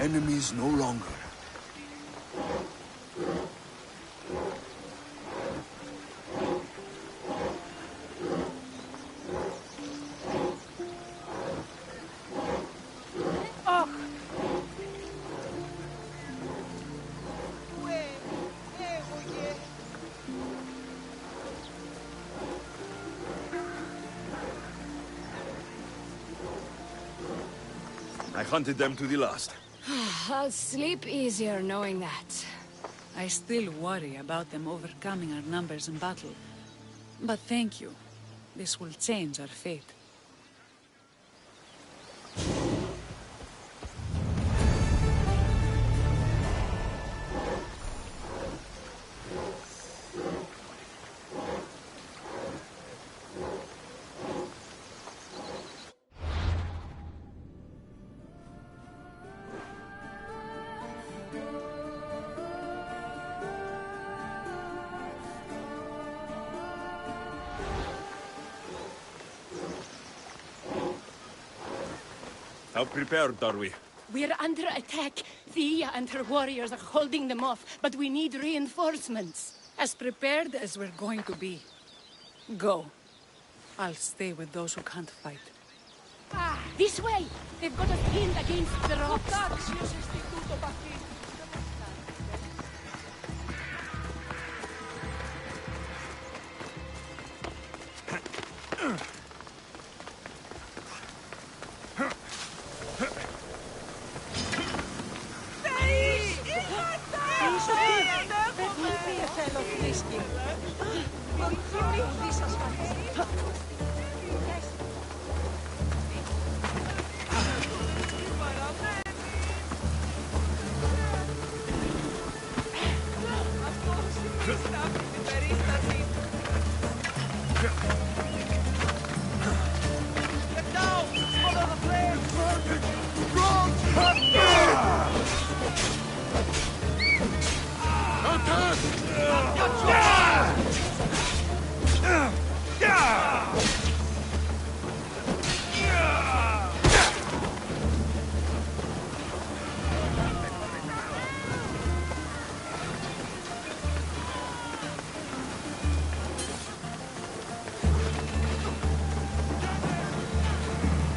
Enemies no longer. I hunted them to the last. I'll sleep easier knowing that. I still worry about them overcoming our numbers in battle. But thank you. This will change our fate. How prepared are we? We're under attack. Thea and her warriors are holding them off, but we need reinforcements. As prepared as we're going to be. Go. I'll stay with those who can't fight. This way! They've got us pinned against the rocks.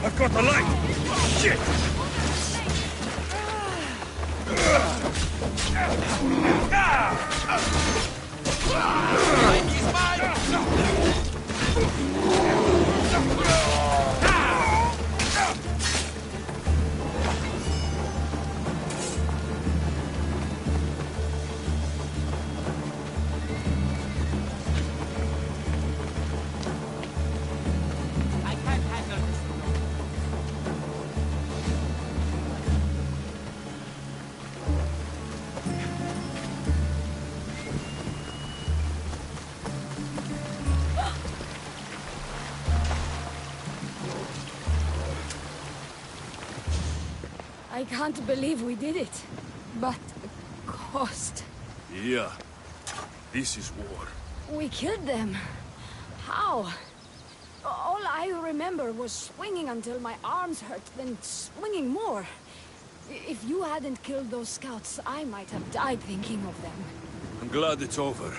I've got the light! Shit! I can't believe we did it. But the cost. Yeah. This is war. We killed them. How? All I remember was swinging until my arms hurt, then swinging more. If you hadn't killed those scouts, I might have died thinking of them. I'm glad it's over.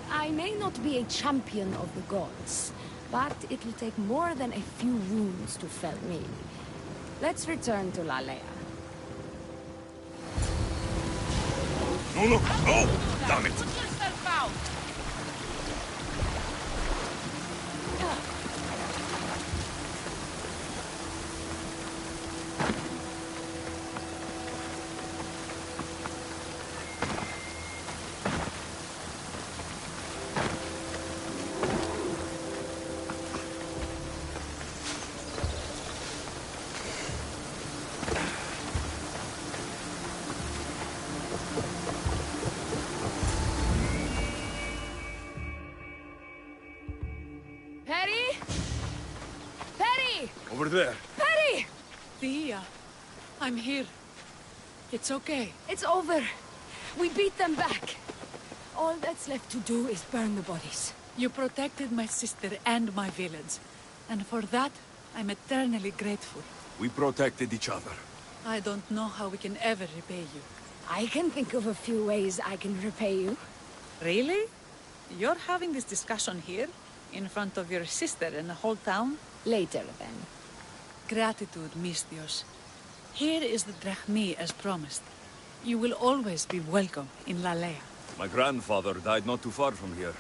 I may not be a champion of the gods, but it'll take more than a few wounds to fell me. Let's return to Lalea. No, no, no! Damn it! Over there. Perry! Thea, I'm here. It's okay. It's over. We beat them back. All that's left to do is burn the bodies. You protected my sister and my village. And for that, I'm eternally grateful. We protected each other. I don't know how we can ever repay you. I can think of a few ways I can repay you. Really? You're having this discussion here? In front of your sister and the whole town? Later, then. Gratitude, Misthios. Here is the drachmi as promised. You will always be welcome in Lalea. My grandfather died not too far from here.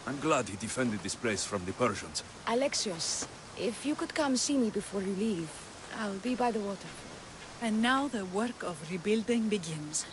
I'm glad he defended this place from the Persians. Alexios, if you could come see me before you leave, I'll be by the waterfall. And now the work of rebuilding begins.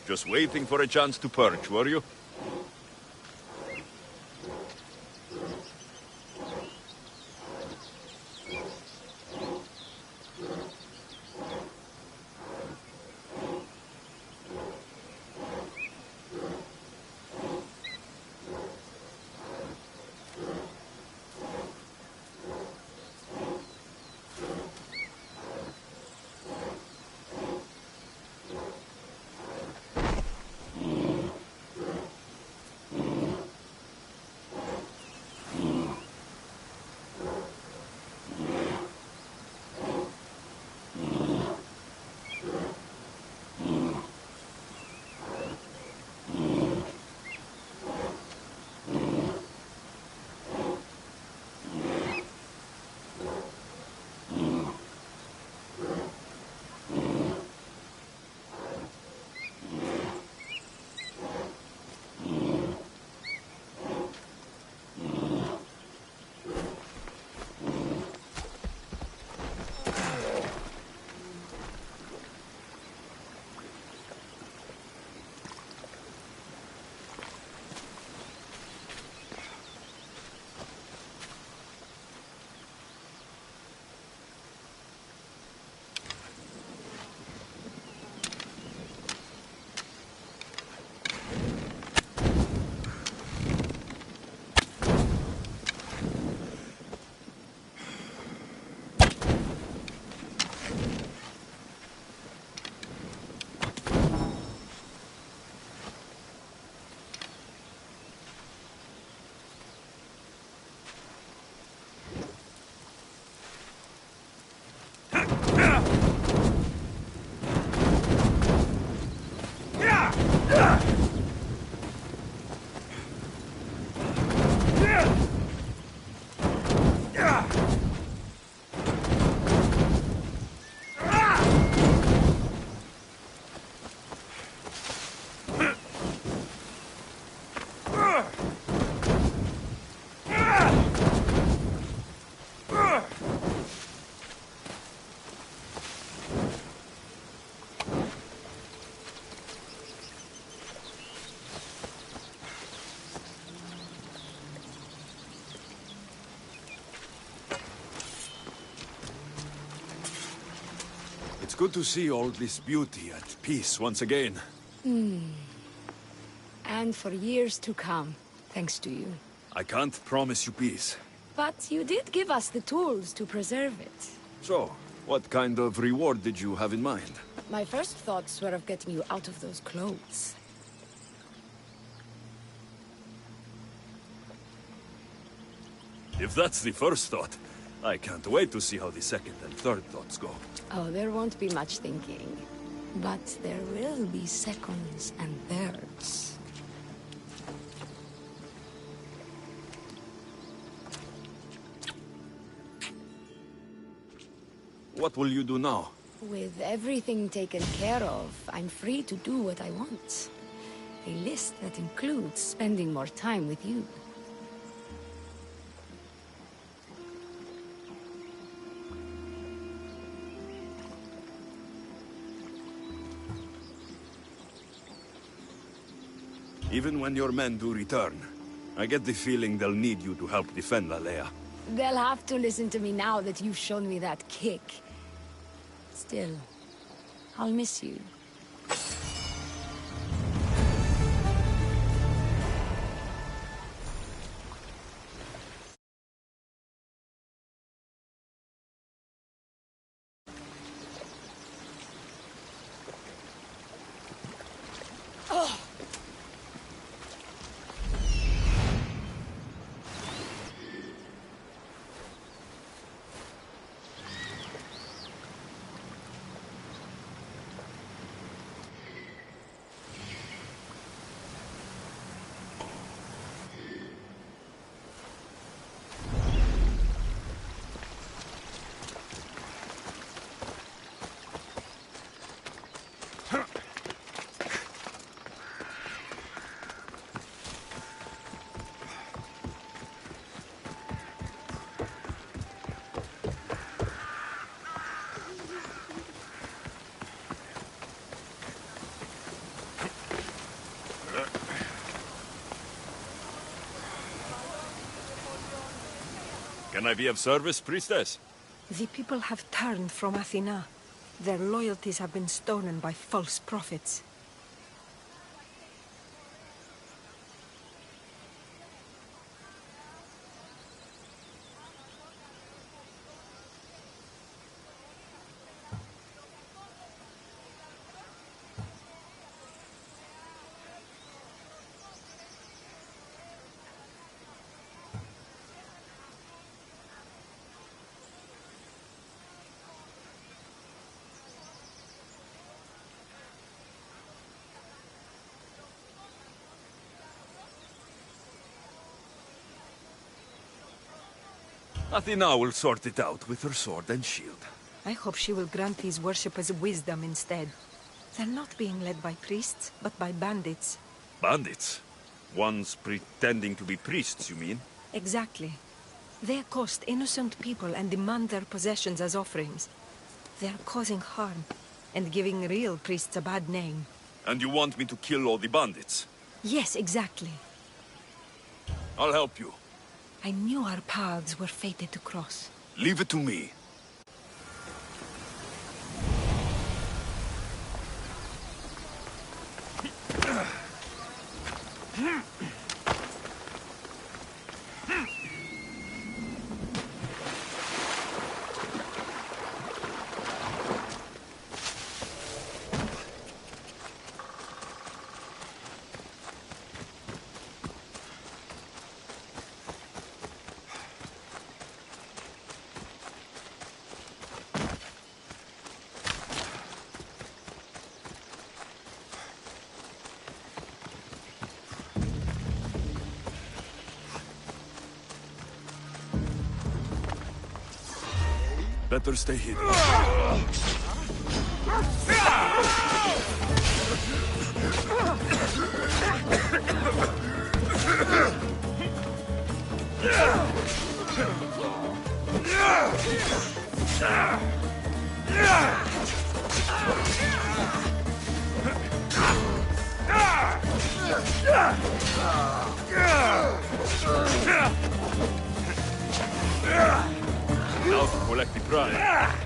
Just waiting for a chance to perch, were you? It's good to see all this beauty at peace once again. And for years to come, thanks to you. I can't promise you peace. But you did give us the tools to preserve it. So, What kind of reward did you have in mind? My first thoughts were of getting you out of those clothes. If that's the first thought, I can't wait to see how the second and third thoughts go. Oh, there won't be much thinking. But there will be seconds and thirds. What will you do now? With everything taken care of, I'm free to do what I want. A list that includes spending more time with you. Even when your men do return, I get the feeling they'll need you to help defend Alea. They'll have to listen to me now that you've shown me that kick. Still, I'll miss you. Can I be of service, priestess? The people have turned from Athena. Their loyalties have been stolen by false prophets. Athena will sort it out with her sword and shield. I hope she will grant these worshippers wisdom instead. They're not being led by priests, but by bandits. Bandits? Ones pretending to be priests, you mean? Exactly. They accost innocent people and demand their possessions as offerings. They're causing harm, and giving real priests a bad name. And you want me to kill all the bandits? Yes, exactly. I'll help you. I knew our paths were fated to cross. Leave it to me. Better stay hidden. Now to collect the prize.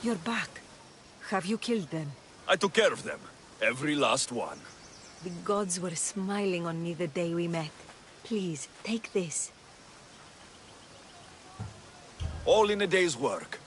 You're back. Have you killed them? I took care of them. Every last one. The gods were smiling on me the day we met. Please, take this. All in a day's work.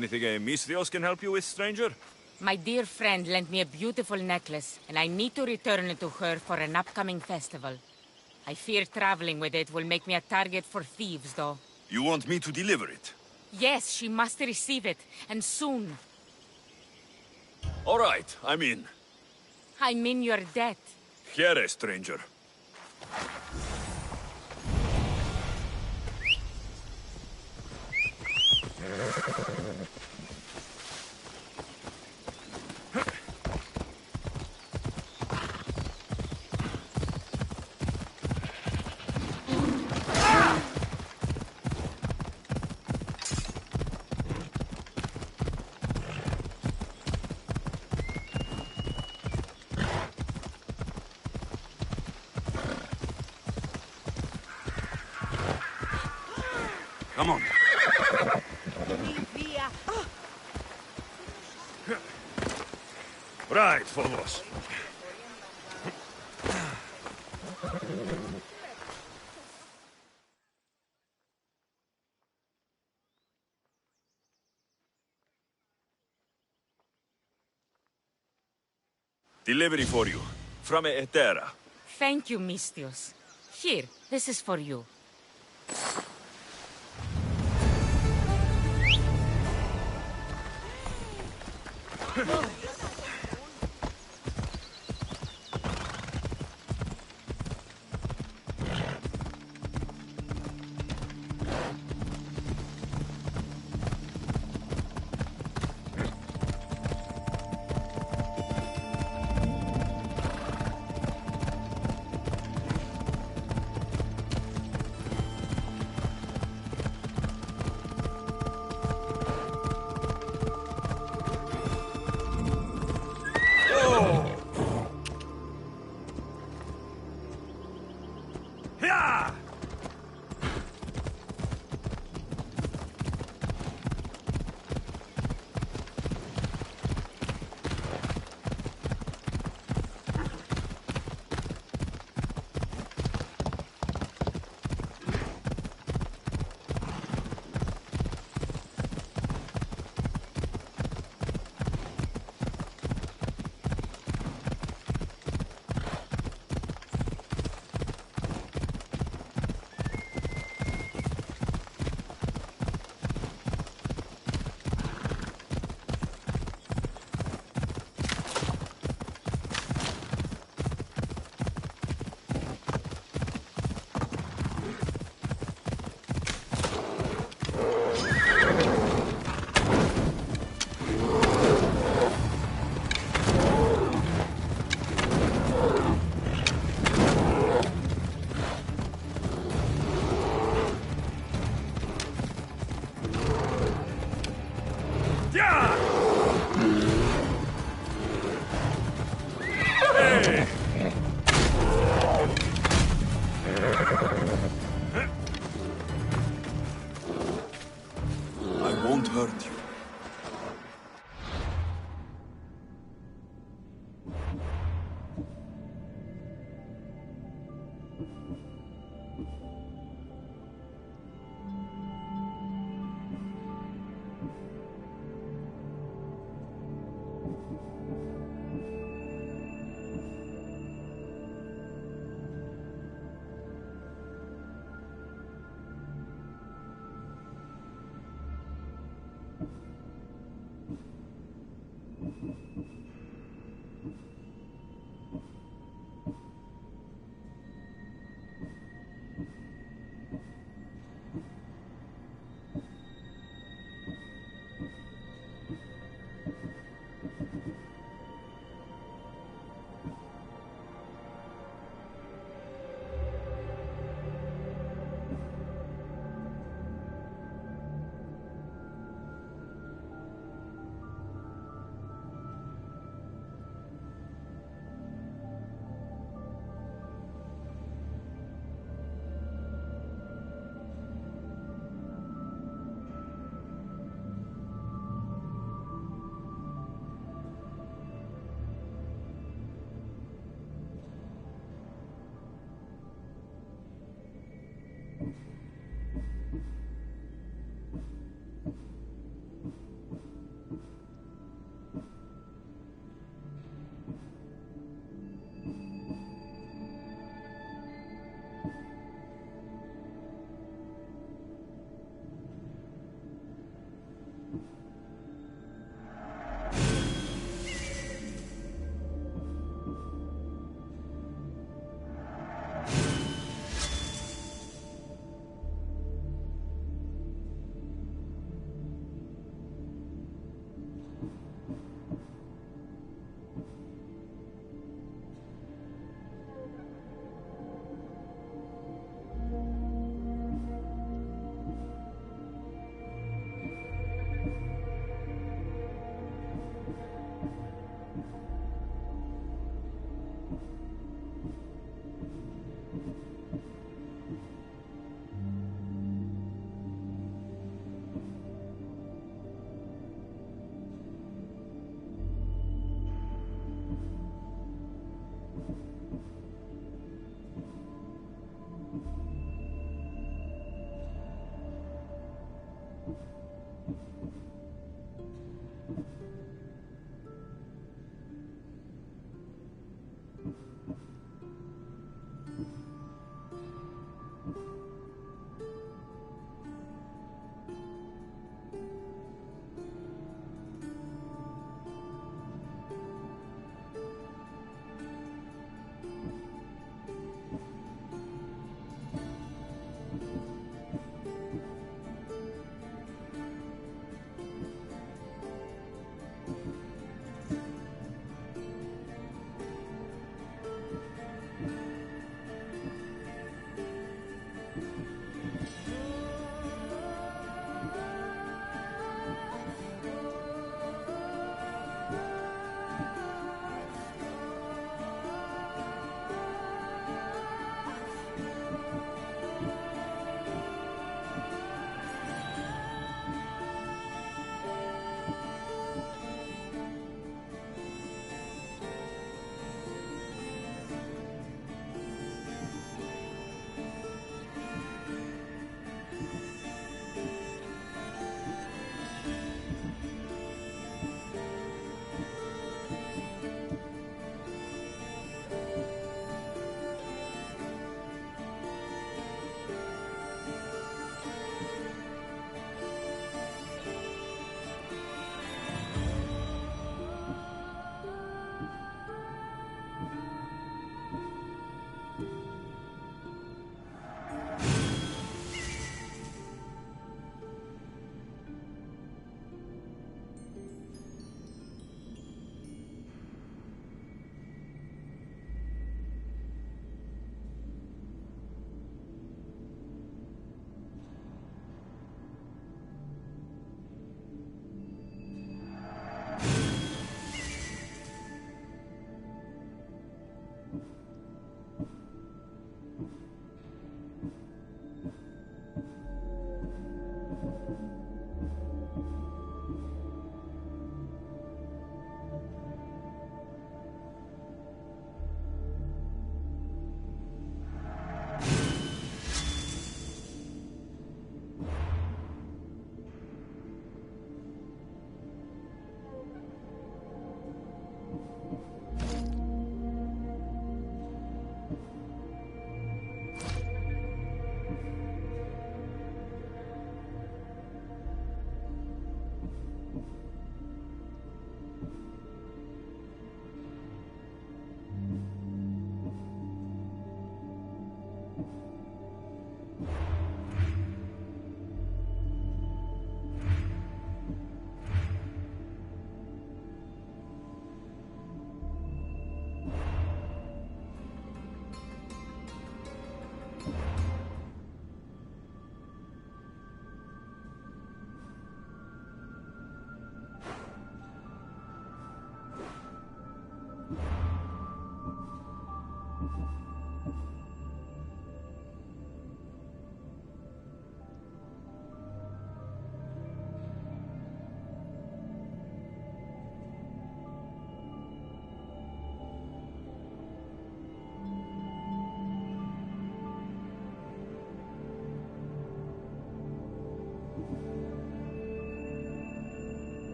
Anything Misthios can help you with, stranger? My dear friend lent me a beautiful necklace, and I need to return it to her for an upcoming festival. I fear traveling with it will make me a target for thieves, though. You want me to deliver it? Yes, she must receive it, and soon. All right, I'm in. I'm in your debt. Here, stranger. Come on. Right, Phobos. Delivery for you. From Etera. Thank you, Misthios. Here, this is for you. hurt you.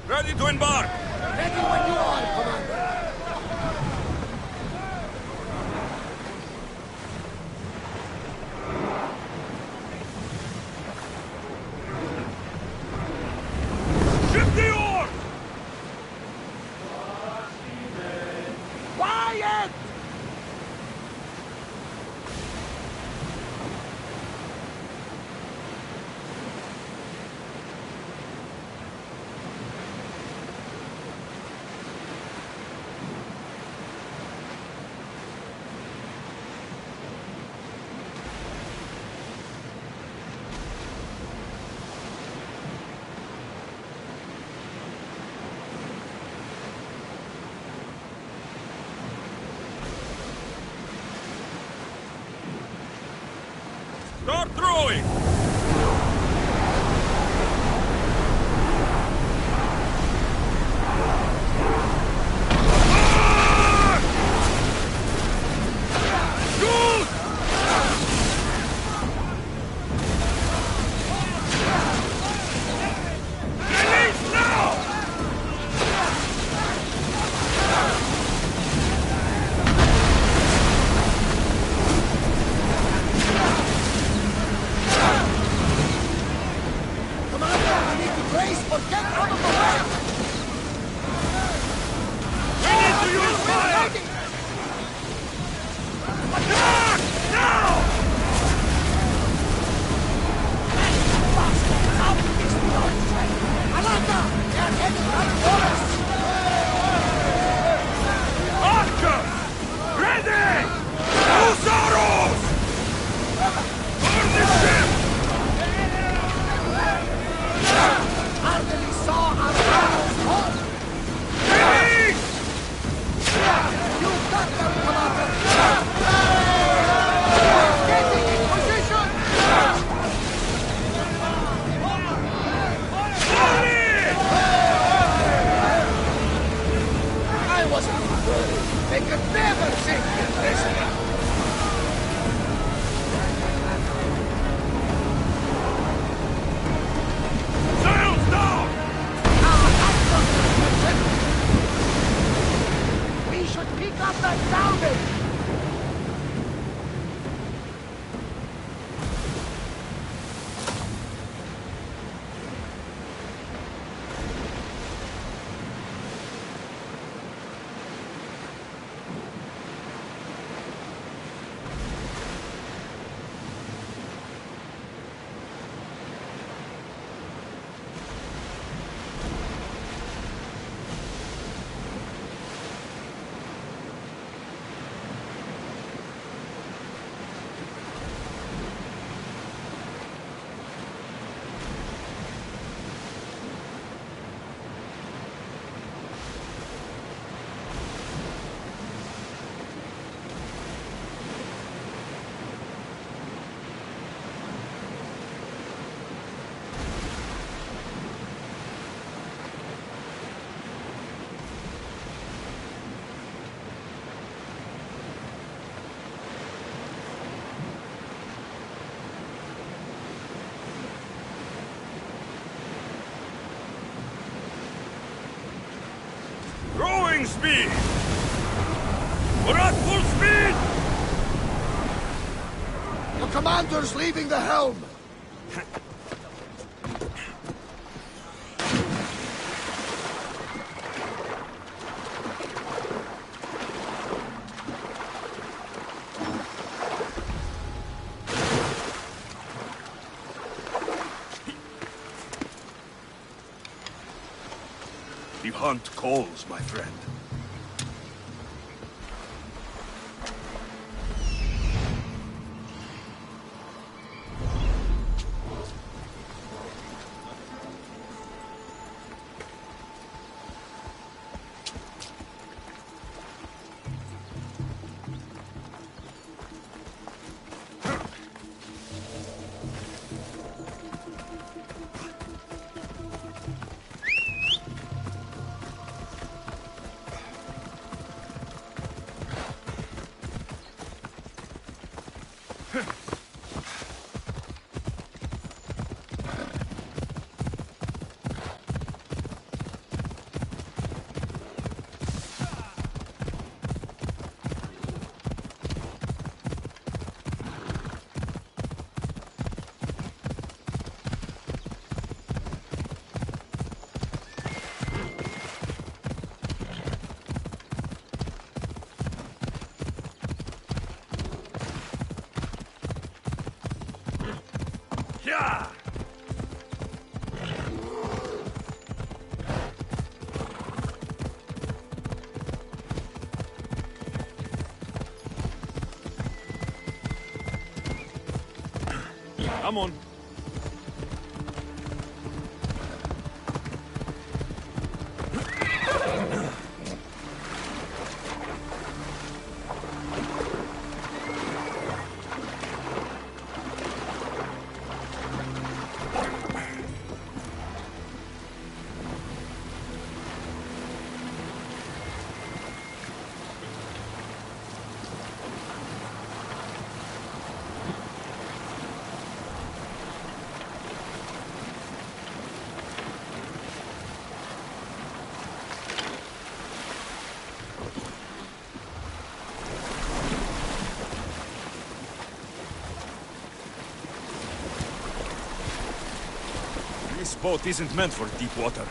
Ready to embark! Ready when you are, Commander! Ship the oar! Quiet! Start throwing! Shoot! speed! We're at full speed! The commander's leaving the helm! The hunt calls, my friend. Yeah! Come on. This boat isn't meant for deep water.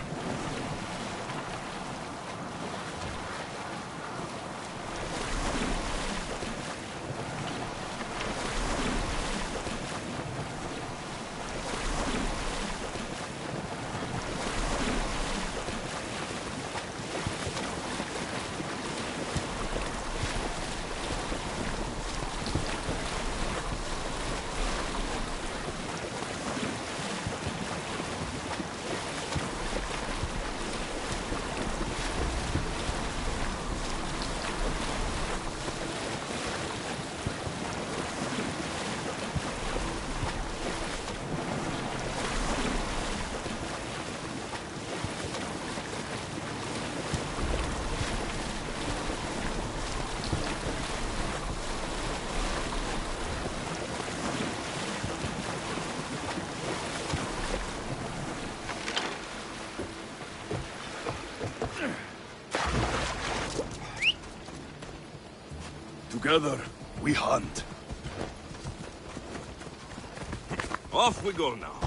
Together, we hunt. Off we go now.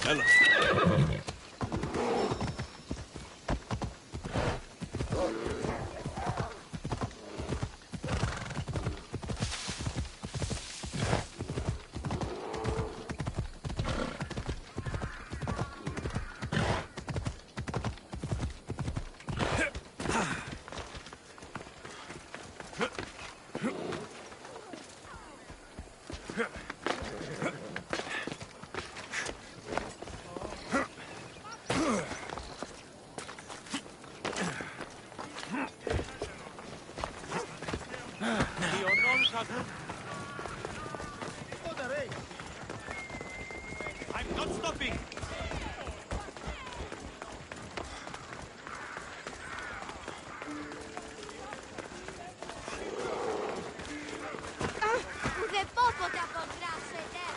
Hello. I'm not stopping! Ούτε πόποτε από γράψε νεύε.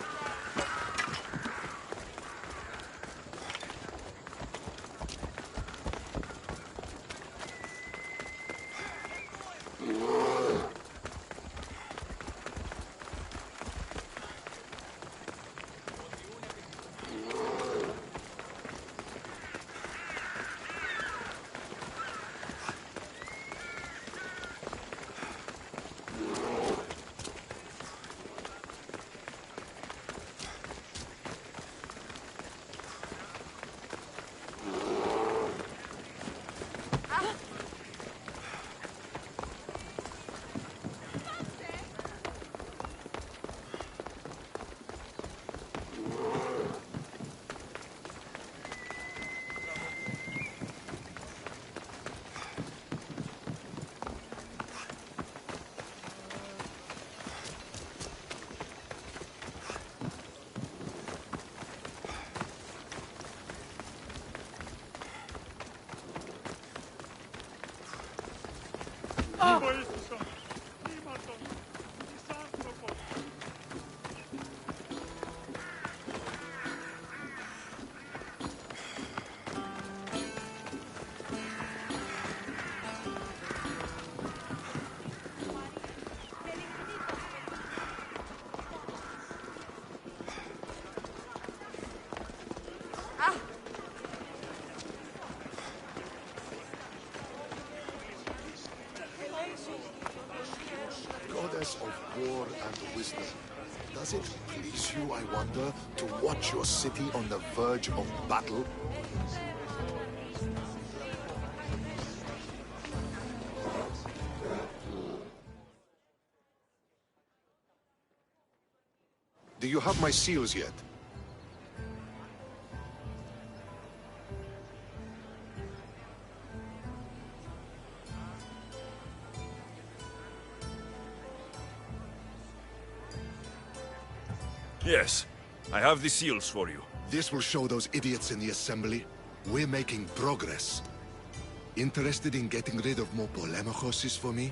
Goddess of war and wisdom, does it please you, I wonder, to watch your city on the verge of battle? Do you have my seals yet? Yes, I have the seals for you. This will show those idiots in the assembly we're making progress. Interested in getting rid of more polemachoses for me?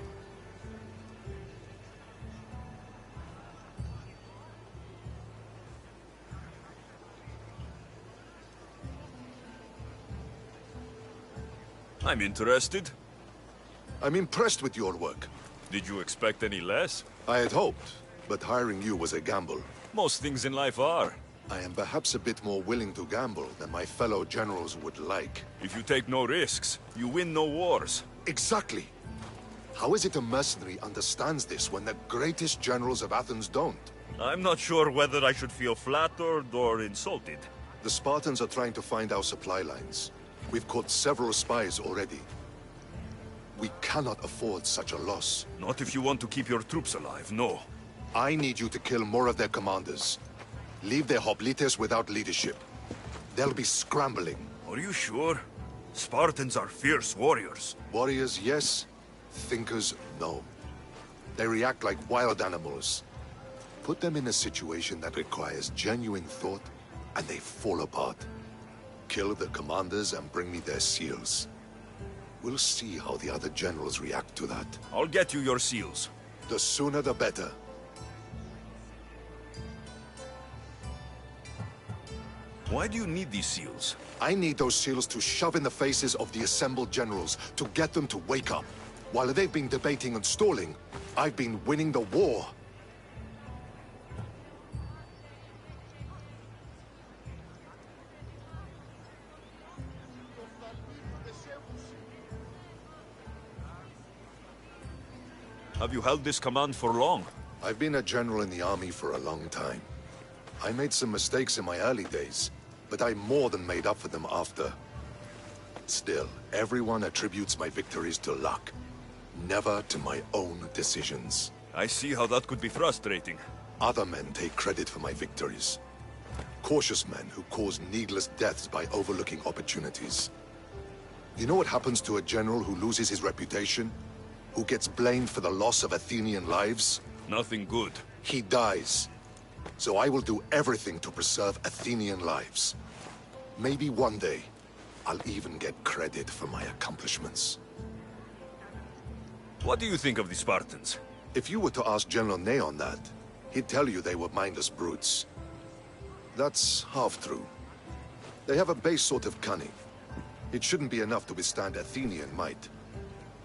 I'm interested. I'm impressed with your work. Did you expect any less? I had hoped, but hiring you was a gamble. Most things in life are. I am perhaps a bit more willing to gamble than my fellow generals would like. If you take no risks, you win no wars. Exactly. How is it a mercenary understands this when the greatest generals of Athens don't? I'm not sure whether I should feel flattered or insulted. The Spartans are trying to find our supply lines. We've caught several spies already. We cannot afford such a loss. Not if you want to keep your troops alive, no. I need you to kill more of their commanders. Leave their hoplites without leadership. They'll be scrambling. Are you sure? Spartans are fierce warriors. Warriors, yes. Thinkers, no. They react like wild animals. Put them in a situation that requires genuine thought, and they fall apart. Kill the commanders and bring me their seals. We'll see how the other generals react to that. I'll get you your seals. The sooner the better. Why do you need these seals? I need those seals to shove in the faces of the assembled generals to get them to wake up. While they've been debating and stalling, I've been winning the war. Have you held this command for long? I've been a general in the army for a long time. I made some mistakes in my early days, but I more than made up for them after. Still, everyone attributes my victories to luck, never to my own decisions. I see how that could be frustrating. Other men take credit for my victories. Cautious men who cause needless deaths by overlooking opportunities. You know what happens to a general who loses his reputation? Who gets blamed for the loss of Athenian lives? Nothing good. He dies. So I will do everything to preserve Athenian lives. Maybe one day, I'll even get credit for my accomplishments. What do you think of the Spartans? If you were to ask General Neon that, he'd tell you they were mindless brutes. That's half true. They have a base sort of cunning. It shouldn't be enough to withstand Athenian might.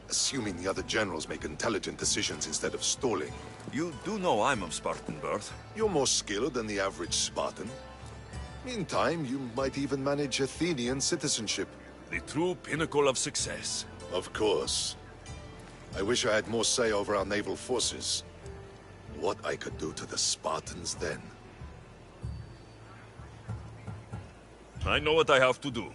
Assuming the other generals make intelligent decisions instead of stalling. You do know I'm of Spartan birth. You're more skilled than the average Spartan. In time, you might even manage Athenian citizenship. The true pinnacle of success. Of course. I wish I had more say over our naval forces. What I could do to the Spartans then. I know what I have to do.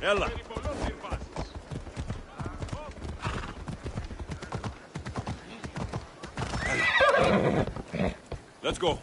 Ella. Let's go.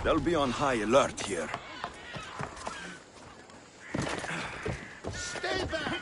They'll be on high alert here. Stay back!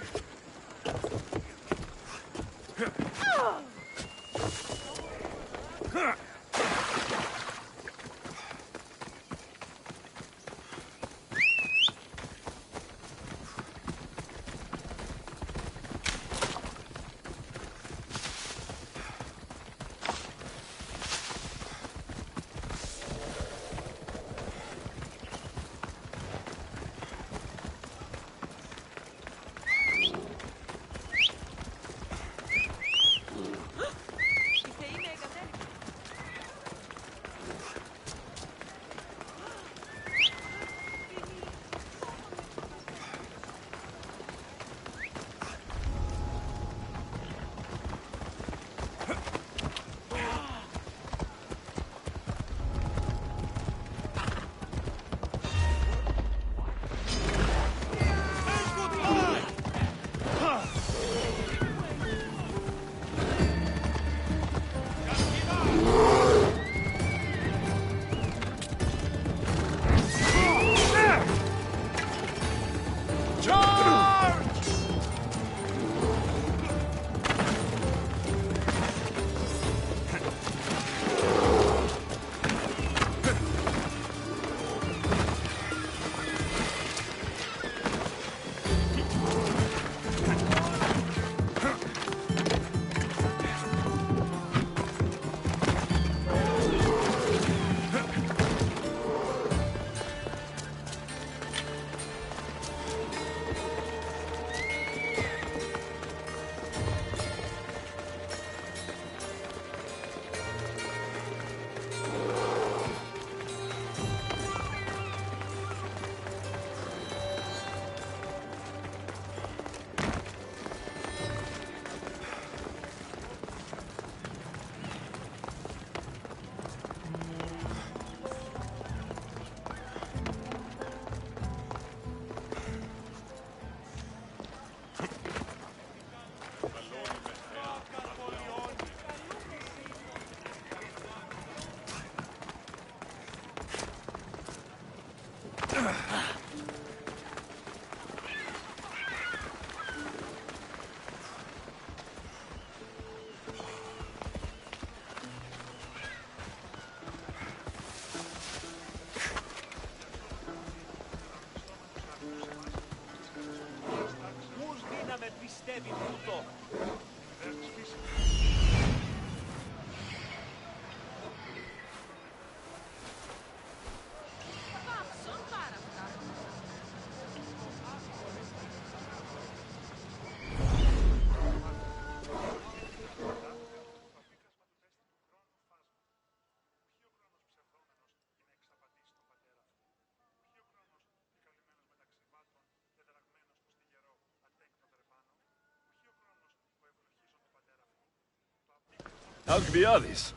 Alcbiades,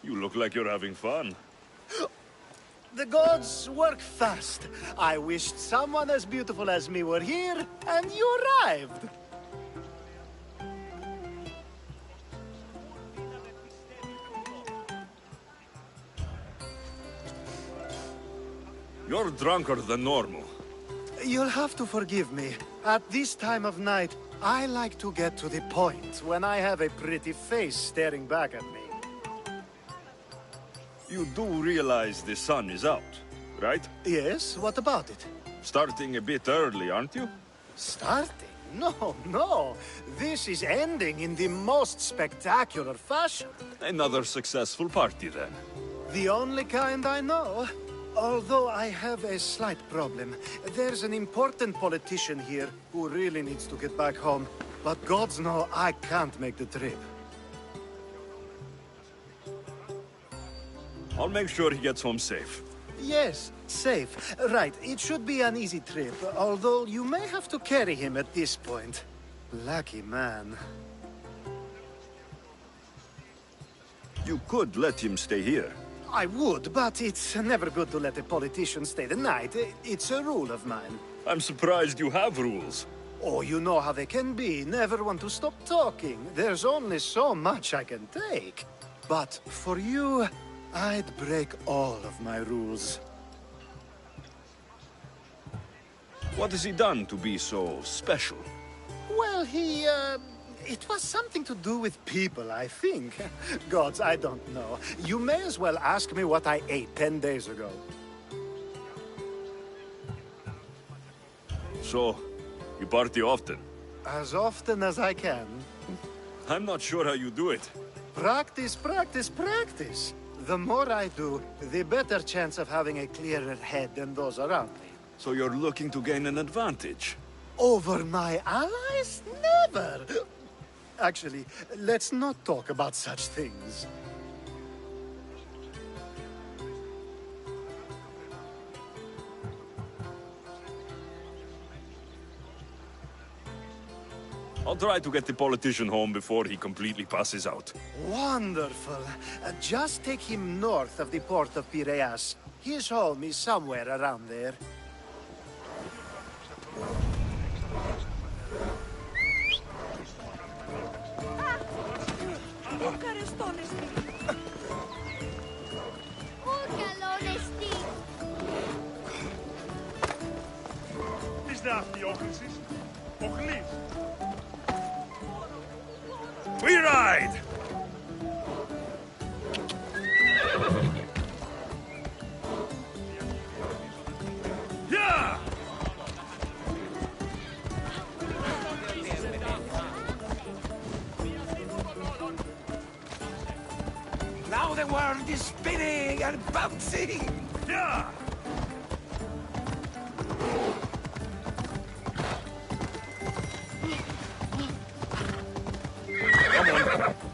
you look like you're having fun. The gods work fast. I wished someone as beautiful as me were here, and you arrived. You're drunker than normal. You'll have to forgive me. At this time of night, I like to get to the point when I have a pretty face staring back at me. You do realize the sun is out, right? Yes, what about it? Starting a bit early, aren't you? Starting? No, no. This is ending in the most spectacular fashion. Another successful party, then. The only kind I know. Although I have a slight problem. There's an important politician here who really needs to get back home. But gods know I can't make the trip. I'll make sure he gets home safe. Yes, safe. Right, it should be an easy trip, although you may have to carry him at this point. Lucky man. You could let him stay here. I would, but it's never good to let a politician stay the night. It's a rule of mine. I'm surprised you have rules. Oh, you know how they can be. Never want to stop talking. There's only so much I can take. But for you, I'd break all of my rules. What has he done to be so special? Well, it was something to do with people, I think. Gods, I don't know. You may as well ask me what I ate 10 days ago. So, you party often? As often as I can. I'm not sure how you do it. Practice, practice, practice. The more I do, the better chance of having a clearer head than those around me. So you're looking to gain an advantage? Over my allies? Never! Actually, let's not talk about such things. I'll try to get the politician home before he completely passes out. Wonderful. Just take him north of the port of Piraeus. His home is somewhere around there. We ride! Yeah! Now the world is spinning and bouncing! Yeah!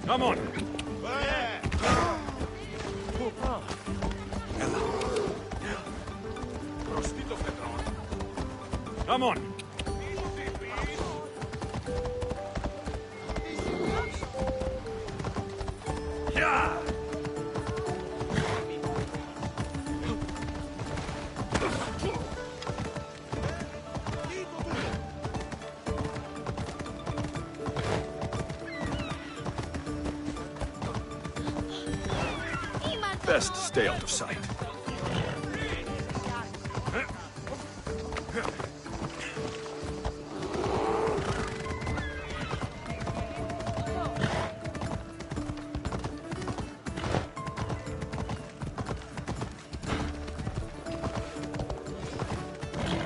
Come on! Come on! Yeah! Best stay out of sight.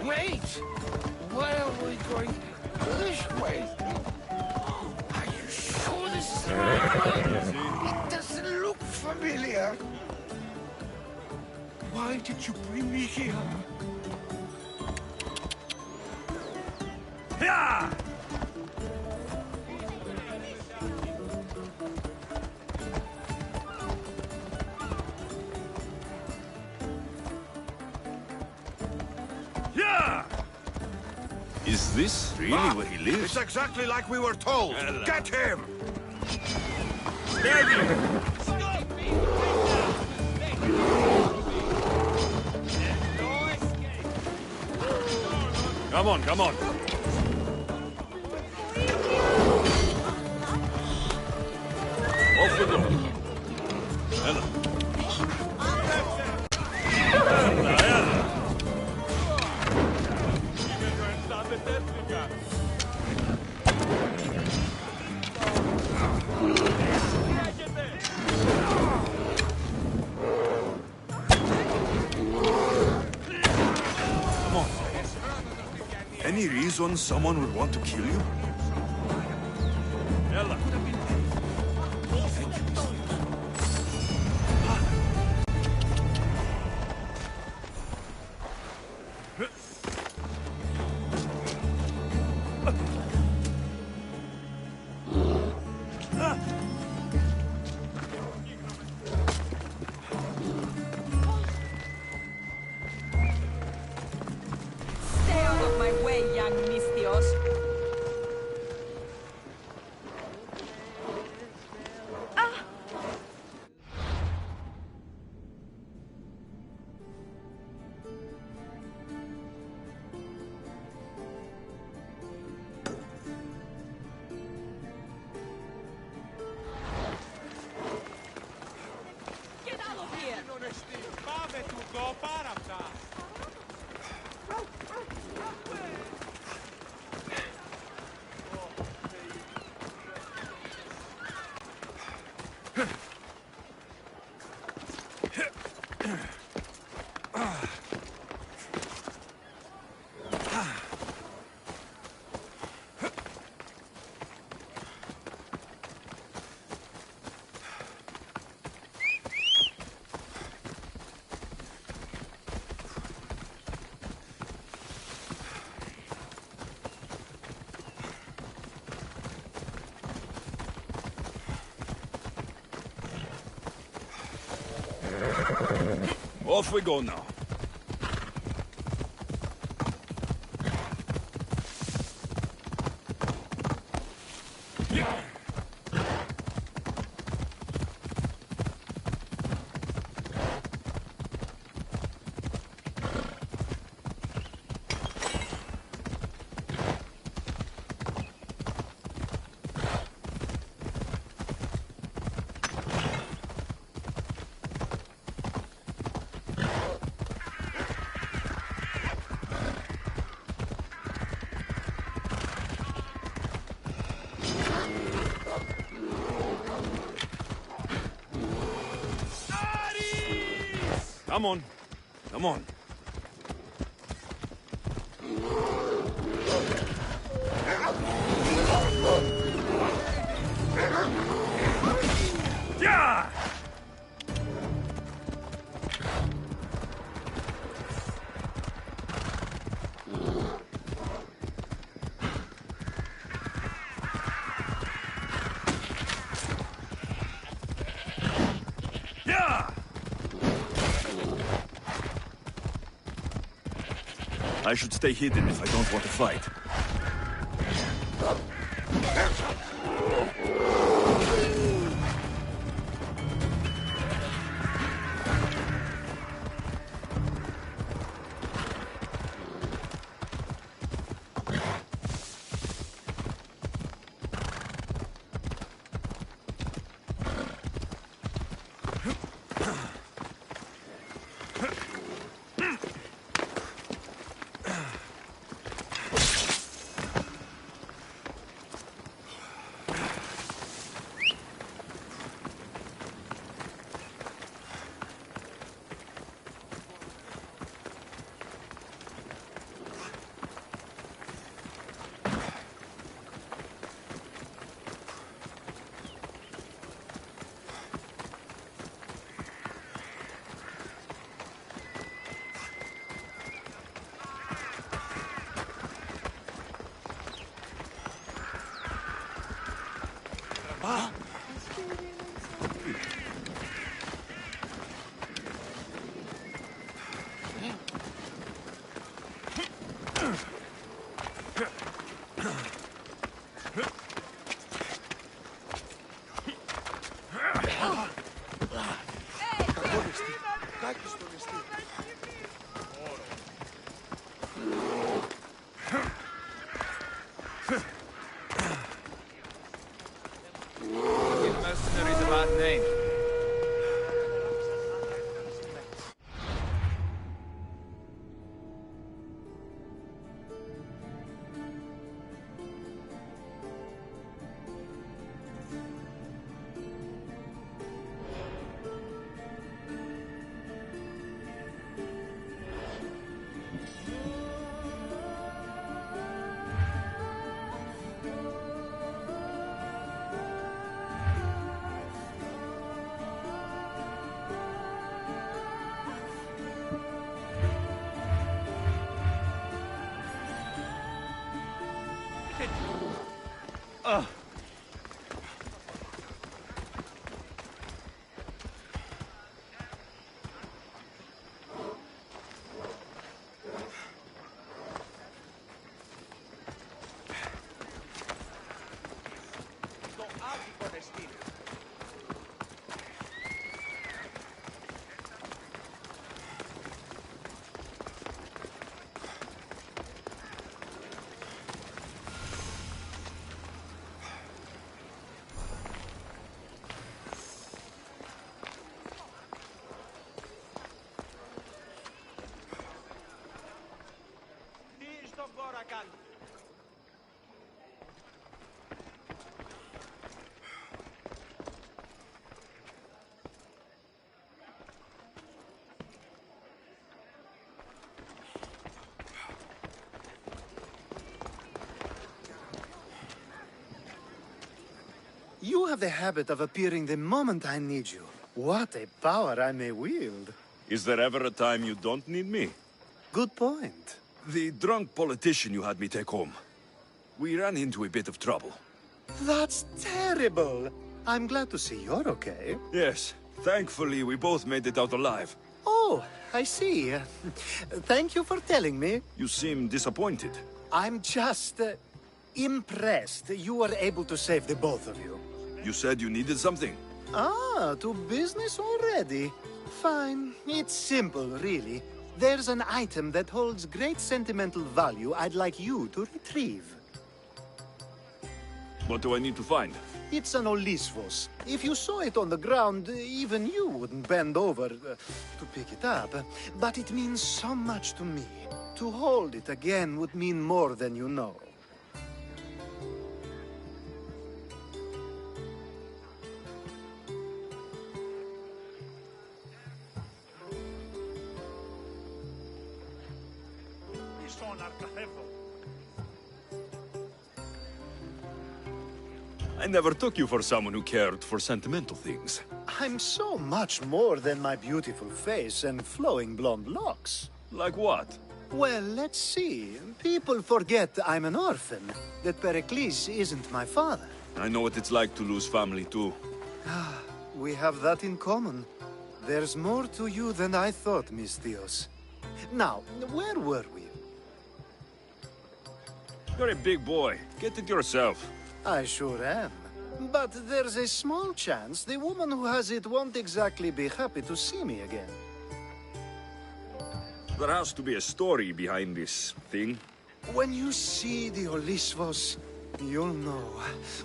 Wait! Why are we going this way? Are you sure this is the right way? It doesn't look familiar. Why did you bring me here? Yeah! Yeah! Is this really where he lives? It's exactly like we were told. Get him! Steady! Come on, come on. Off we go. Ella. Come on. Any reason someone would want to kill you? Ella. Stay out of my way, young Mistios. Get out of here! Πάμε του το πάρα αυτά. Off we go now. Come on. Come on. Yeah! I should stay hidden if I don't want to fight. Τι στον κόρα κάνει. You have the habit of appearing the moment I need you. What a power I may wield. Is there ever a time you don't need me? Good point. The drunk politician you had me take home. We ran into a bit of trouble. That's terrible. I'm glad to see you're okay. Yes, thankfully we both made it out alive. Oh, I see. Thank you for telling me. You seem disappointed. I'm just impressed you were able to save the both of you. You said you needed something. Ah, to business already. Fine. It's simple, really. There's an item that holds great sentimental value I'd like you to retrieve. What do I need to find? It's an Olisvos. If you saw it on the ground, even you wouldn't bend over to pick it up. But it means so much to me. To hold it again would mean more than you know. I never took you for someone who cared for sentimental things. I'm so much more than my beautiful face and flowing blonde locks. Like what? Well, let's see. People forget I'm an orphan, that Pericles isn't my father. I know what it's like to lose family too. We have that in common. There's more to you than I thought, Miss Theos. Now, where were we? You're a big boy. Get it yourself. I sure am. But there's a small chance the woman who has it won't exactly be happy to see me again. There has to be a story behind this thing. When you see the Olisvos, you'll know.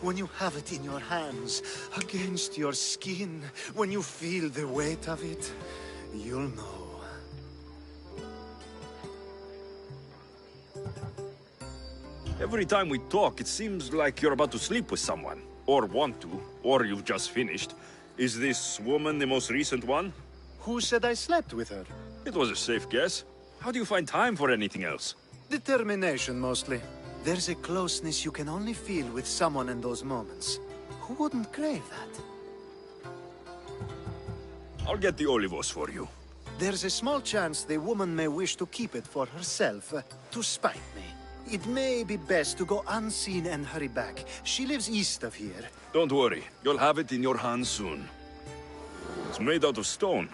When you have it in your hands, against your skin, when you feel the weight of it, you'll know. Every time we talk, it seems like you're about to sleep with someone. Or want to. Or you've just finished. Is this woman the most recent one? Who said I slept with her? It was a safe guess. How do you find time for anything else? Determination, mostly. There's a closeness you can only feel with someone in those moments. Who wouldn't crave that? I'll get the Olivos for you. There's a small chance the woman may wish to keep it for herself, to spite me. It may be best to go unseen and hurry back. She lives east of here. Don't worry. You'll have it in your hands soon. It's made out of stone.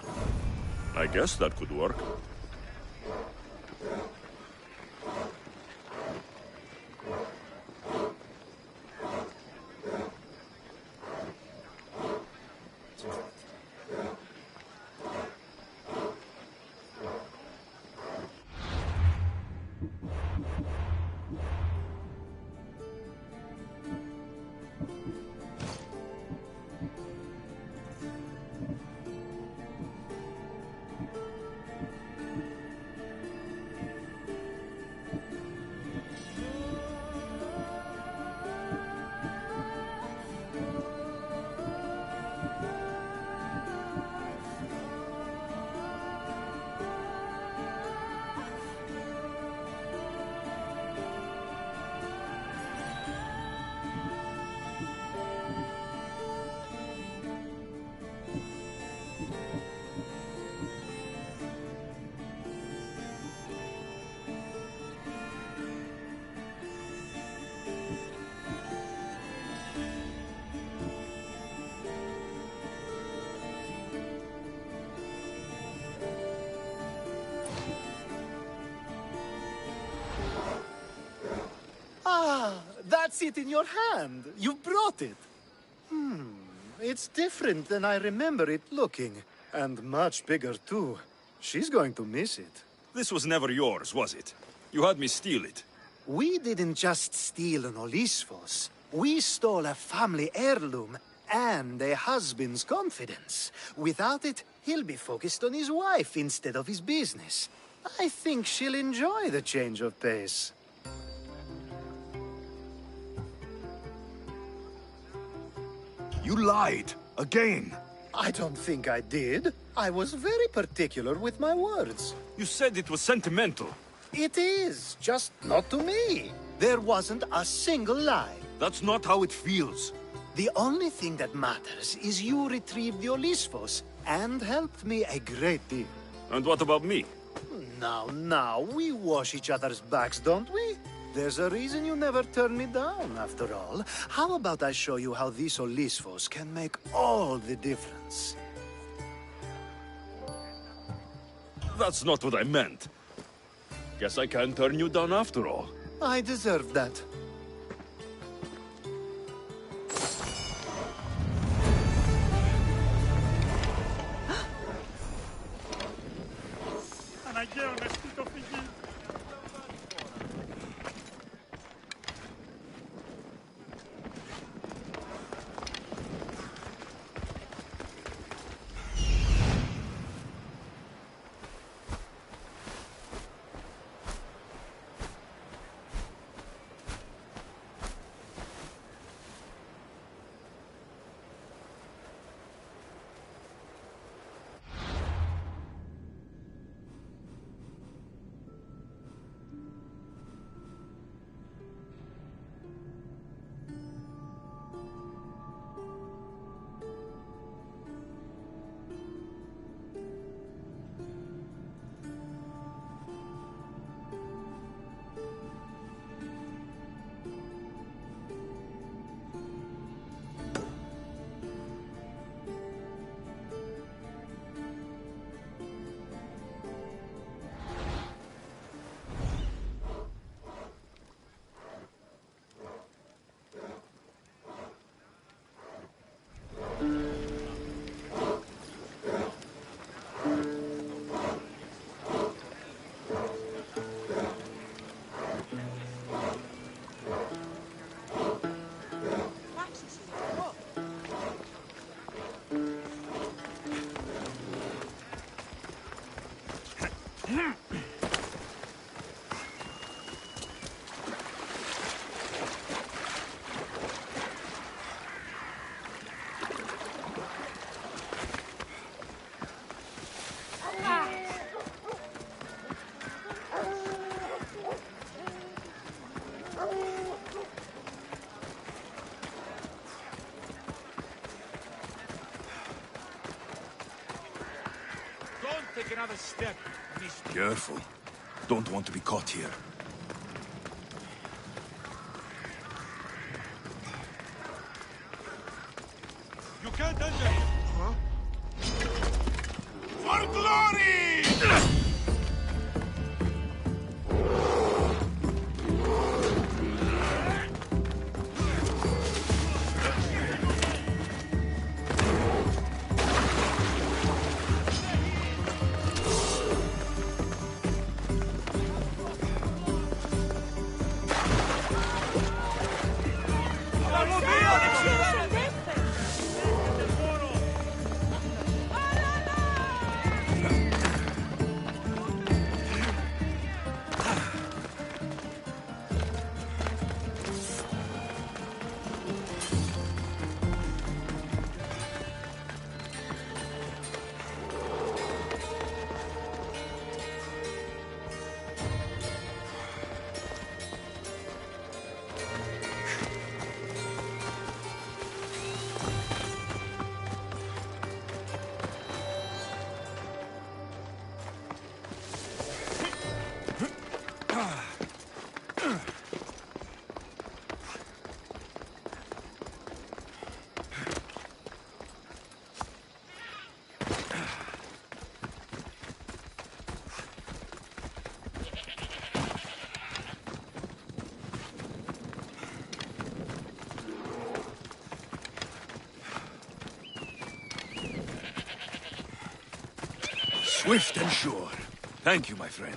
I guess that could work. That's it in your hand. You brought it. It's different than I remember it looking. And much bigger, too. She's going to miss it. This was never yours, was it? You had me steal it. We didn't just steal an Olisfos. We stole a family heirloom and a husband's confidence. Without it, he'll be focused on his wife instead of his business. I think she'll enjoy the change of pace. You lied. Again. I don't think I did. I was very particular with my words. You said it was sentimental. It is, just not to me. There wasn't a single lie. That's not how it feels. The only thing that matters is you retrieved the Olisfos and helped me a great deal. And what about me? Now, we wash each other's backs, don't we? There's a reason you never turn me down, after all. How about I show you how these Olisfos can make all the difference? That's not what I meant. Guess I can't turn you down after all. I deserve that. Αναγκαίο να στείλω φυγή. Take another step, mister. Careful. Don't want to be caught here. You can't enter. Huh? For glory! Swift and sure. Thank you, my friend.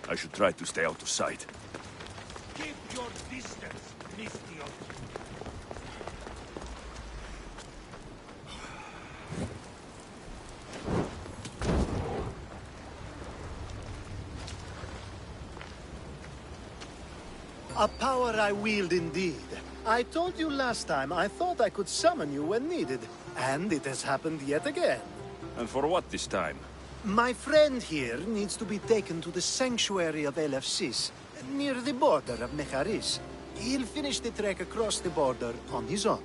I should try to stay out of sight. Keep your distance, Mistio. A power I wield indeed. I told you last time I thought I could summon you when needed. And it has happened yet again. And for what this time? My friend here needs to be taken to the sanctuary of Elefsis, near the border of Mecharis. He'll finish the trek across the border on his own.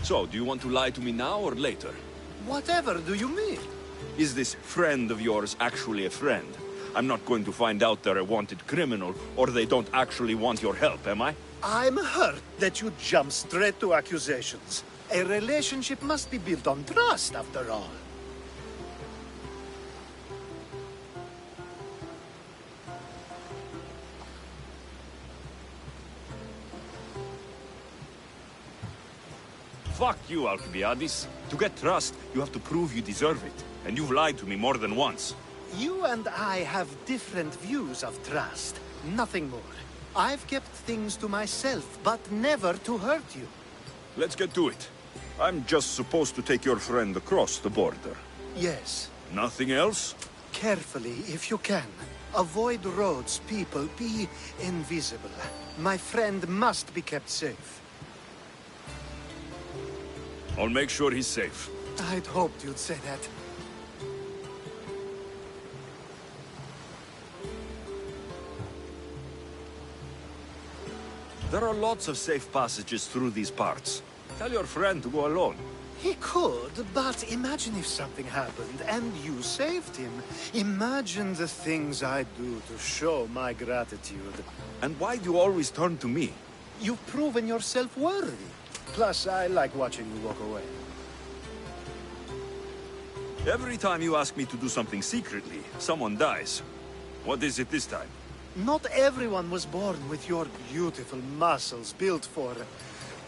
So, do you want to lie to me now or later? Whatever do you mean? Is this friend of yours actually a friend? I'm not going to find out they're a wanted criminal, or they don't actually want your help, am I? I'm hurt that you jump straight to accusations. A relationship must be built on trust, after all. Fuck you, Alcibiades. To get trust, you have to prove you deserve it. And you've lied to me more than once. You and I have different views of trust. Nothing more. I've kept things to myself, but never to hurt you. Let's get to it. I'm just supposed to take your friend across the border. Yes. Nothing else? Carefully, if you can. Avoid roads, people. Be invisible. My friend must be kept safe. I'll make sure he's safe. I'd hoped you'd say that. There are lots of safe passages through these parts. Tell your friend to go alone. He could, but imagine if something happened and you saved him. Imagine the things I'd do to show my gratitude. And why do you always turn to me? You've proven yourself worthy. Plus, I like watching you walk away. Every time you ask me to do something secretly, someone dies. What is it this time? Not everyone was born with your beautiful muscles built for,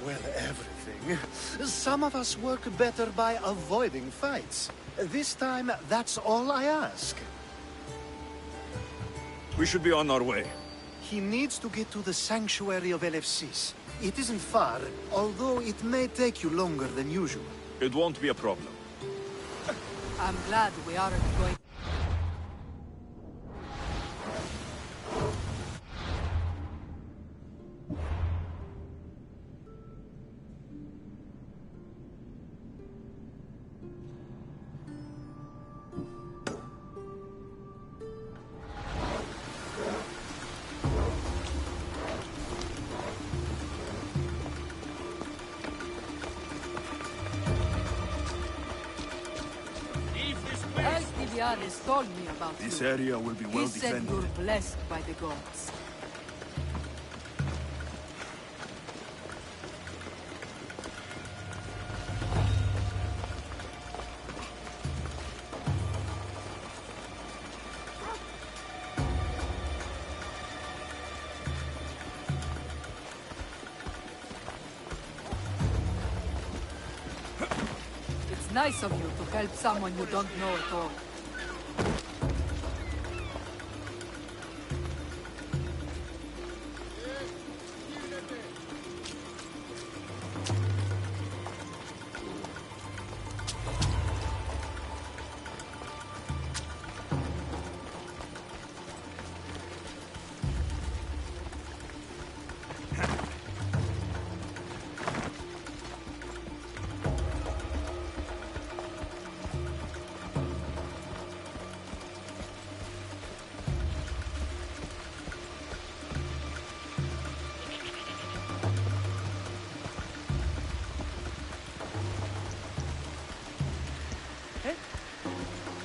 well, everything. Some of us work better by avoiding fights. This time, that's all I ask. We should be on our way. He needs to get to the sanctuary of Elefsis. It isn't far, although it may take you longer than usual. It won't be a problem. I'm glad we aren't going... Alcibiades told me about This you. area will be well He said defended. you're blessed by the gods. Nice of you to help someone you don't know at all.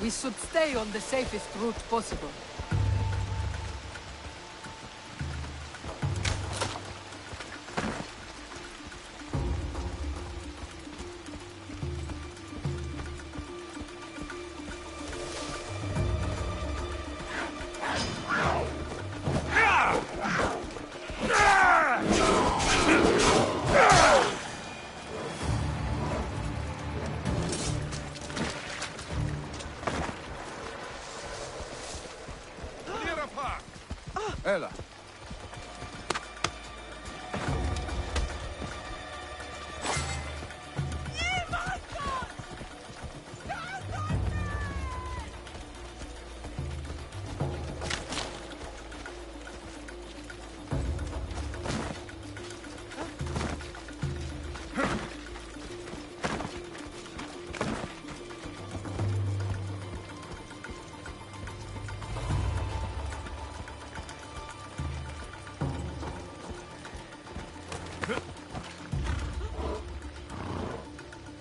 We should stay on the safest route possible. Ela.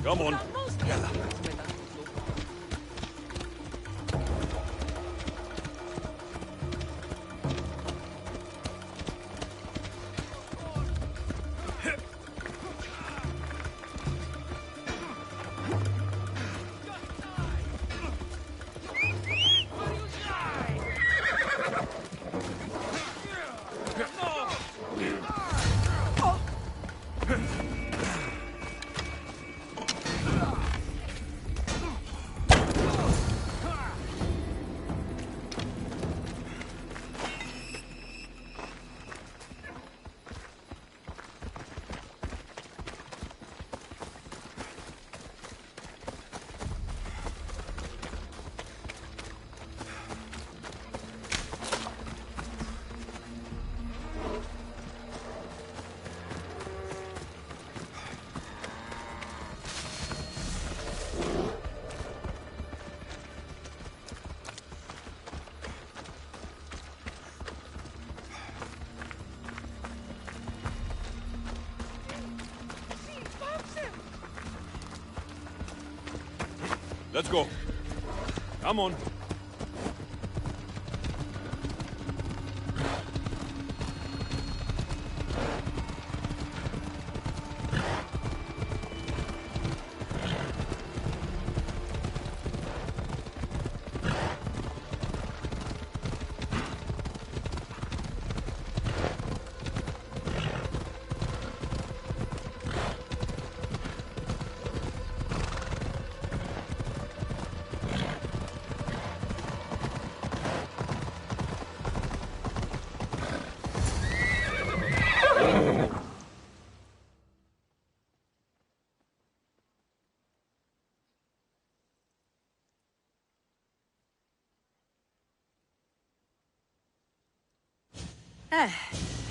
Come on. Let's go. Come on.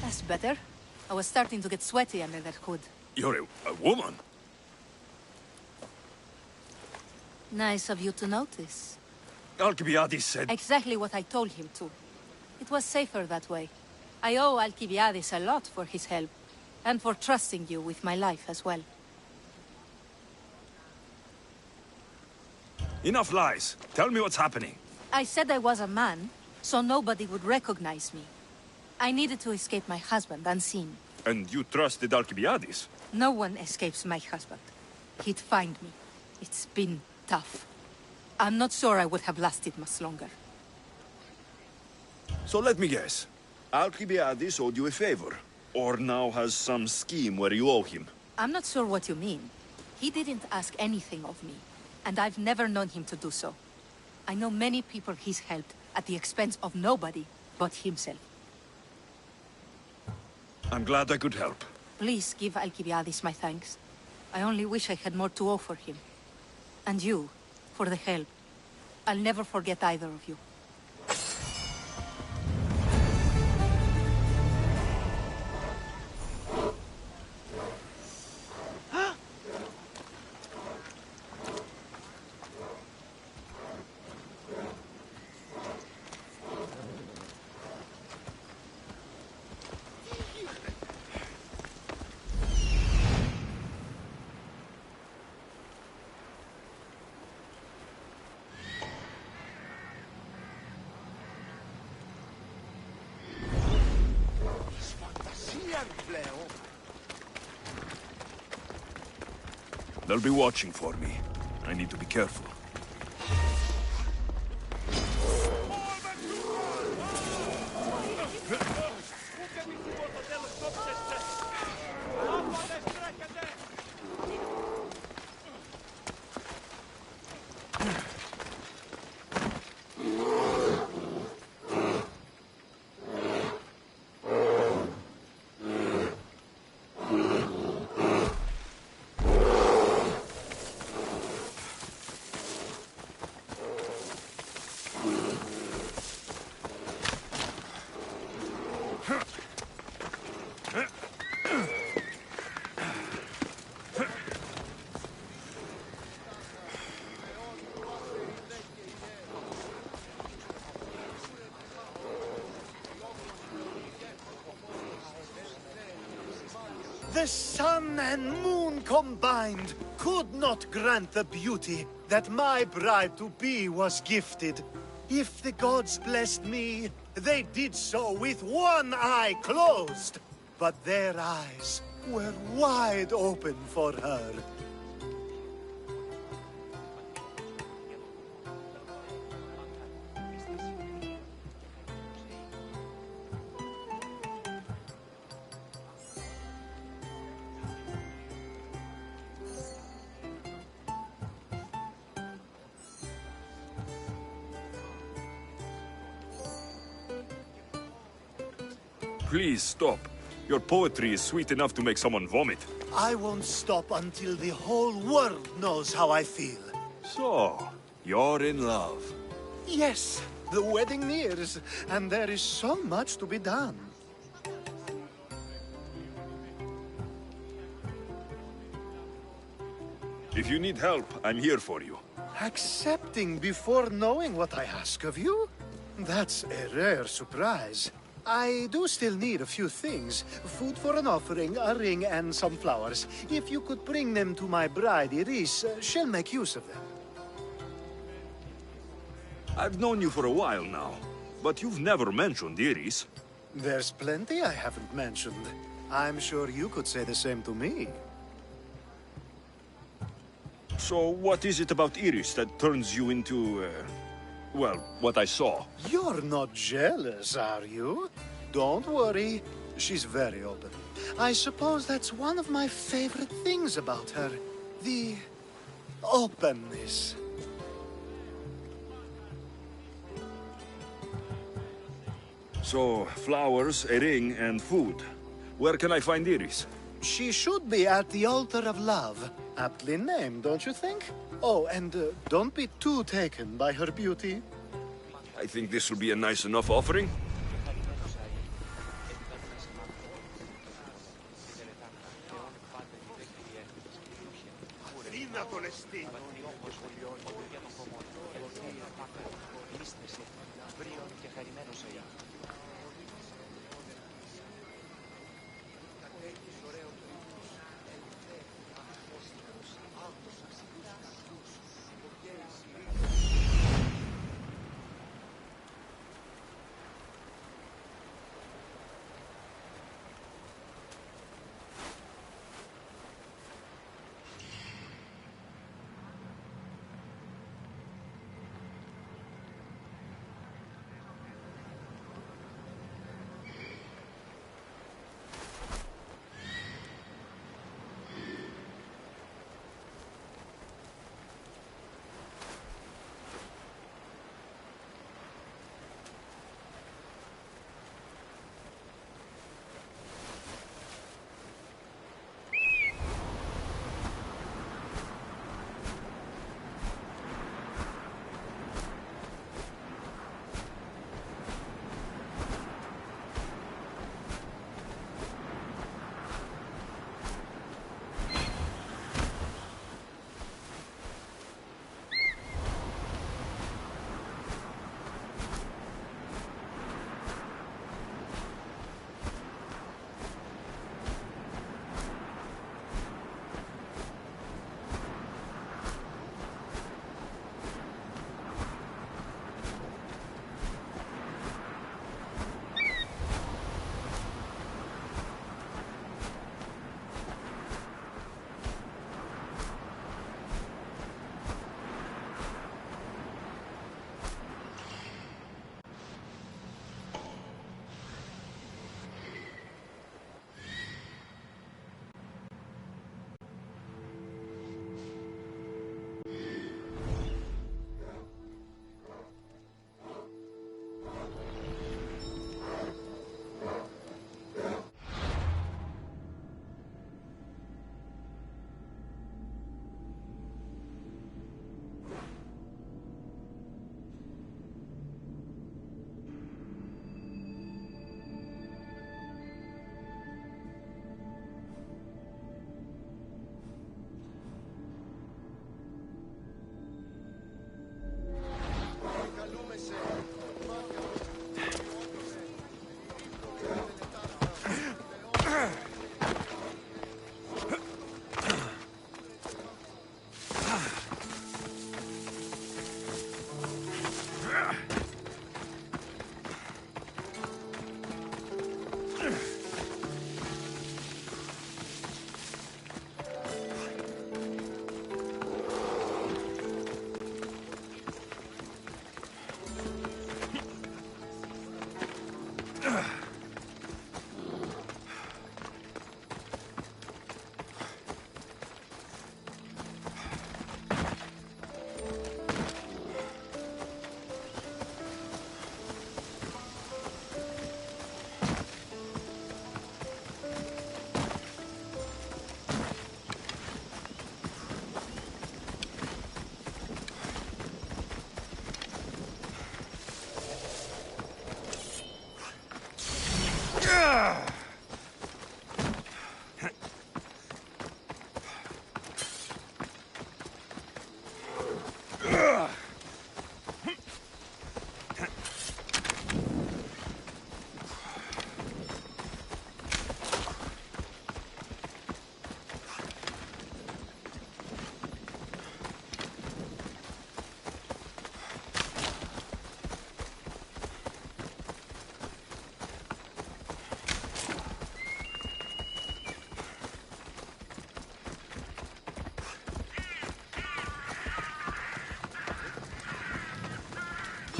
That's better. I was starting to get sweaty under that hood. You're a woman. Nice of you to notice. Alcibiades said... Exactly what I told him to. It was safer that way. I owe Alcibiades a lot for his help, and for trusting you with my life as well. Enough lies. Tell me what's happening. I said I was a man, so nobody would recognize me. I needed to escape my husband unseen. And you trusted Alcibiades? No one escapes my husband. He'd find me. It's been tough. I'm not sure I would have lasted much longer. So let me guess. Alcibiades owed you a favor, or now has some scheme where you owe him. I'm not sure what you mean. He didn't ask anything of me. and I've never known him to do so. I know many people he's helped at the expense of nobody but himself. I'm glad I could help. Please give Alcibiades my thanks. I only wish I had more to offer him. And you, for the help. I'll never forget either of you. They'll be watching for me. I need to be careful. The sun and moon combined could not grant the beauty that my bride-to-be was gifted. If the gods blessed me, they did so with one eye closed. But their eyes were wide open for her. Please stop. Your poetry is sweet enough to make someone vomit. I won't stop until the whole world knows how I feel. So, you're in love. Yes, the wedding nears, and there is so much to be done. If you need help, I'm here for you. Accepting before knowing what I ask of you? That's a rare surprise. I do still need a few things. Food for an offering, a ring, and some flowers. If you could bring them to my bride, Iris, she'll make use of them. I've known you for a while now, but you've never mentioned Iris. There's plenty I haven't mentioned. I'm sure you could say the same to me. So what is it about Iris that turns you into, well, what I saw? You're not jealous, are you? Don't worry. She's very open. I suppose that's one of my favorite things about her. The openness. So, flowers, a ring, and food. Where can I find Iris? She should be at the altar of love. Aptly named, don't you think? Oh, and don't be too taken by her beauty. I think this will be a nice enough offering.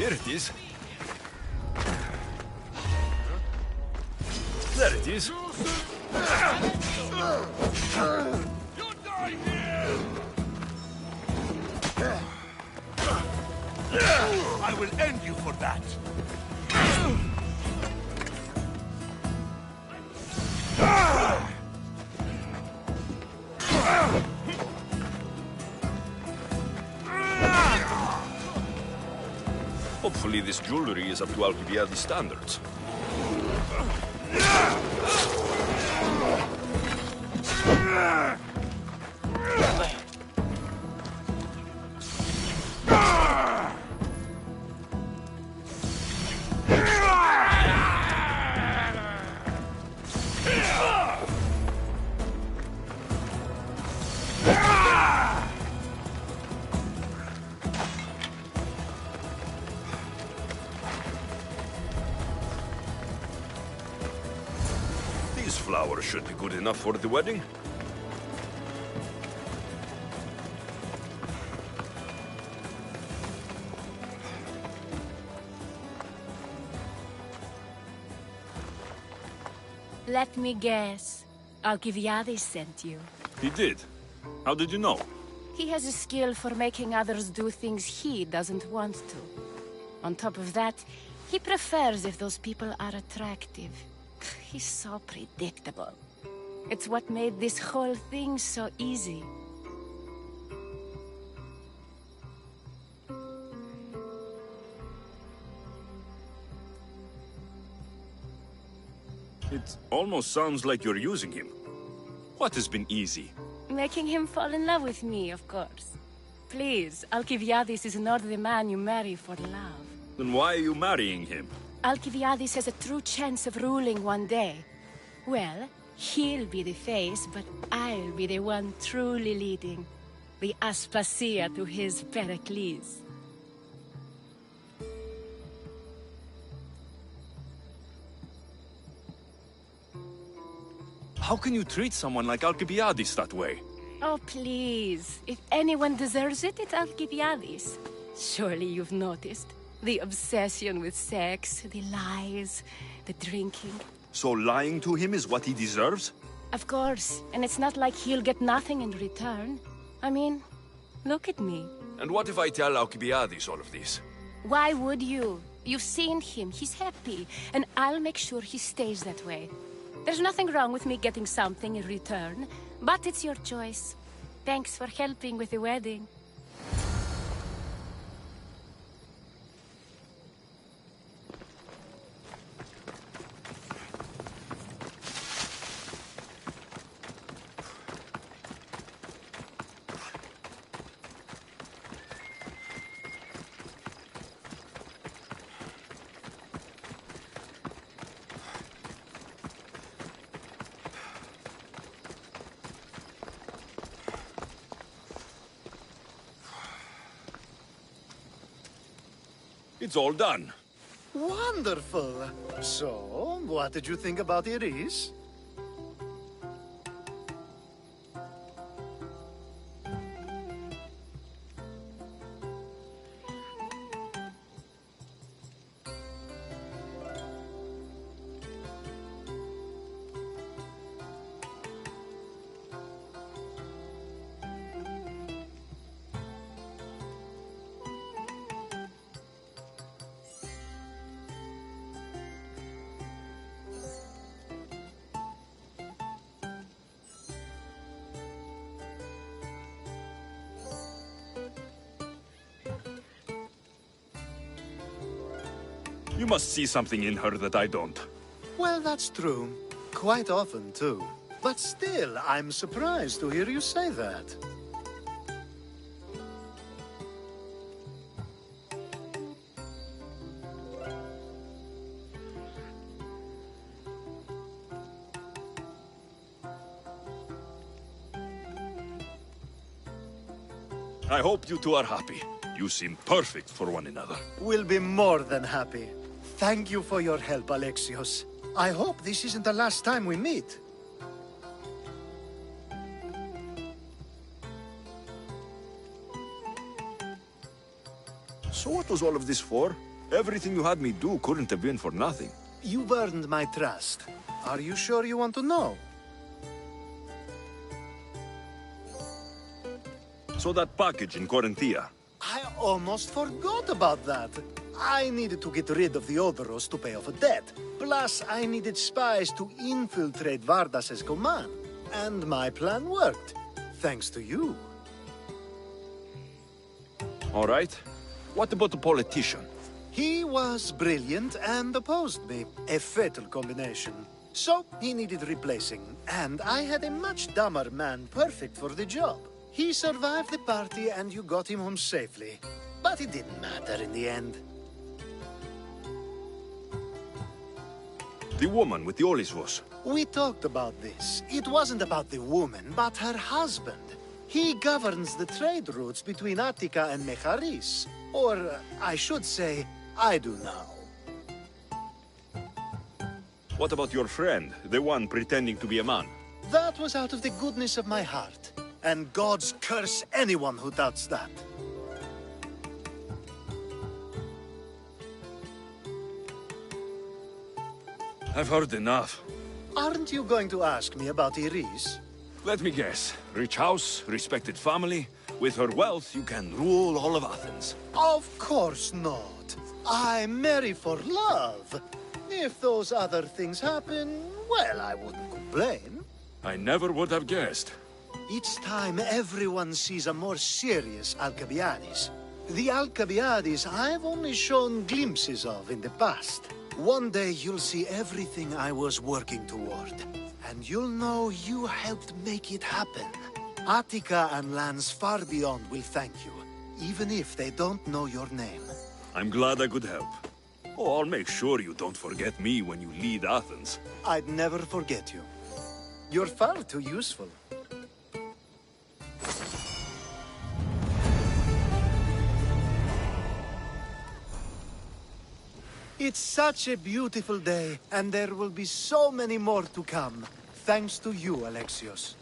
Here it is. There it is. I will end you for that. Hopefully this jewelry is up to Alcibiades standards. These flowers should be good enough for the wedding. Let me guess. Alcibiades sent you. He did. How did you know? He has a skill for making others do things he doesn't want to. On top of that, he prefers if those people are attractive. He's so predictable. It's what made this whole thing so easy. It almost sounds like you're using him. What has been easy? Making him fall in love with me, of course. Please, Alcibiades is not the man you marry for love. Then why are you marrying him? Alcibiades has a true chance of ruling one day. Well, he'll be the face, but I'll be the one truly leading. The Aspasia to his Pericles. How can you treat someone like Alcibiades that way? Oh, please. If anyone deserves it, it's Alcibiades. Surely you've noticed. The obsession with sex, the lies, the drinking. So lying to him is what he deserves? Of course. And it's not like he'll get nothing in return. I mean, look at me. And what if I tell Alcibiades all of this? Why would you? You've seen him. He's happy. And I'll make sure he stays that way. There's nothing wrong with me getting something in return, but it's your choice. Thanks for helping with the wedding. It's all done. Wonderful. So, what did you think about Iris? You must see something in her that I don't. Well, that's true. Quite often, too. But still, I'm surprised to hear you say that. I hope you two are happy. You seem perfect for one another. We'll be more than happy. Thank you for your help, Alexios. I hope this isn't the last time we meet. So what was all of this for? Everything you had me do couldn't have been for nothing. You've earned my trust. Are you sure you want to know? So that package in Corinthia. I almost forgot about that. I needed to get rid of the Odoros to pay off a debt. Plus, I needed spies to infiltrate Vardas's command. And my plan worked. Thanks to you. All right. What about the politician? He was brilliant and opposed me. A fatal combination. So, he needed replacing. And I had a much dumber man perfect for the job. He survived the party and you got him home safely. But it didn't matter in the end. The woman with the Olisvos. We talked about this. It wasn't about the woman, but her husband. He governs the trade routes between Attica and Mecharis. Or, I should say, I do now. What about your friend, the one pretending to be a man? That was out of the goodness of my heart. And gods curse anyone who doubts that. I've heard enough. Aren't you going to ask me about Iris? Let me guess. Rich house, respected family. With her wealth, you can rule all of Athens. Of course not. I marry for love. If those other things happen, well, I wouldn't complain. I never would have guessed. Each time everyone sees a more serious Alcibiades. The Alcibiades I've only shown glimpses of in the past. One day you'll see everything I was working toward. And you'll know you helped make it happen. Attica and lands far beyond will thank you, even if they don't know your name. I'm glad I could help. Oh, I'll make sure you don't forget me when you lead Athens. I'd never forget you. You're far too useful. It's such a beautiful day, and there will be so many more to come. Thanks to you, Alexios.